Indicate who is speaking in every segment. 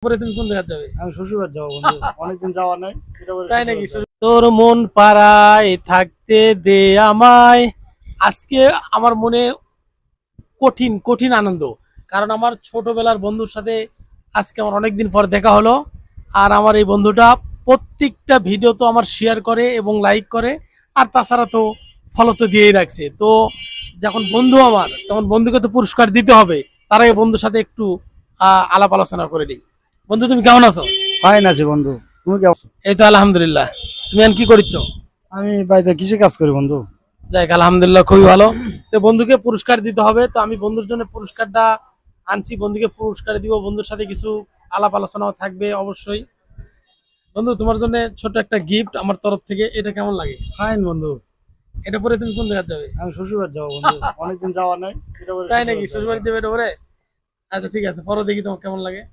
Speaker 1: পরে তুমি কোন জায়গায় যাবে?
Speaker 2: আমি শ্বশুরবাড়ি যাবো বন্ধু, অনেকদিন যাওয়া নাই।
Speaker 1: তাই নাকি? তোর মন পাড়ায় থাকতে দে আমায়। আজকে আমার মনে কঠিন কঠিন আনন্দ, কারণ আমার ছোটবেলার বন্ধুর সাথে আজকে আমার অনেকদিন পর দেখা হলো। আর আমার এই বন্ধুটা প্রত্যেকটা ভিডিও তো আমার শেয়ার করে এবং লাইক করে, আর তাছাড়া তো ফলো তো দিয়েই রাখছে। তো যখন বন্ধু আমার, তখন বন্ধুকে তো পুরস্কার দিতে হবে। তার আগে বন্ধুর সাথে একটু আলাপ আলোচনা করে নিই। বন্ধু, তুমি কেমন আছো?
Speaker 2: ফাইন আছে বন্ধু, তুমি কেমন আছো?
Speaker 1: এই তো আলহামদুলিল্লাহ। তুমি এখন কি করছো?
Speaker 2: আমি বাড়িতে কিছু কাজ করি বন্ধু।
Speaker 1: যাক, আলহামদুলিল্লাহ, খুবই ভালো। তো বন্ধুকে পুরস্কার দিতে হবে, তো আমি বন্ধুর জন্য পুরস্কারটা আনছি। বন্ধুকে পুরস্কার দিব, বন্ধুর সাথে কিছু আলাপ আলোচনাও থাকবে অবশ্যই। বন্ধু, তোমার জন্য ছোট একটা গিফট আমার তরফ থেকে। এটা কেমন লাগে?
Speaker 2: ফাইন বন্ধু।
Speaker 1: এটা পরে তুমি কোন জায়গায় যাবে?
Speaker 2: আমি শ্বশুরবাড়ি যাবো বন্ধু, অনেকদিন যাওয়া নাই।
Speaker 1: তাই নাকি? শ্বশুরবাড়ি যাবে এটা পরে? আচ্ছা, ঠিক আছে, পরে দেখি তোমার কেমন লাগে।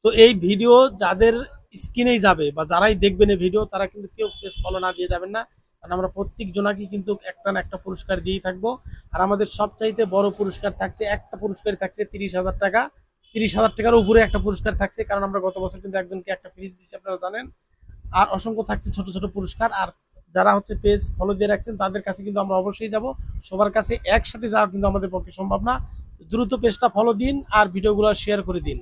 Speaker 1: তো এই ভিডিও যাদের স্ক্রিনেই যাবে বা যারাই দেখবেন এই ভিডিও, তারা কিন্তু কেউ ফেস ফলো না দিয়ে যাবেন না, কারণ আমরা প্রত্যেক জনাকে কিন্তু একটা না একটা পুরস্কার দিয়েই থাকবো। আর আমাদের সবচাইতে বড় পুরস্কার থাকছে, একটা পুরস্কারই থাকছে 30,000 টাকা। 30,000 টাকার উপরে একটা পুরস্কার থাকছে, কারণ আমরা গত বছর কিন্তু একজনকে একটা ফ্রিজ দিচ্ছি, আপনারা জানেন। আর অসংখ্য থাকছে ছোট ছোট পুরস্কার। আর যারা হচ্ছে পেজ ফলো দিয়ে রাখছেন, তাদের কাছে কিন্তু আমরা অবশ্যই যাব। সবার কাছে একসাথে যাওয়া কিন্তু আমাদের পক্ষে সম্ভব না। দ্রুত পেজটা ফলো দিন আর ভিডিওগুলো শেয়ার করে দিন।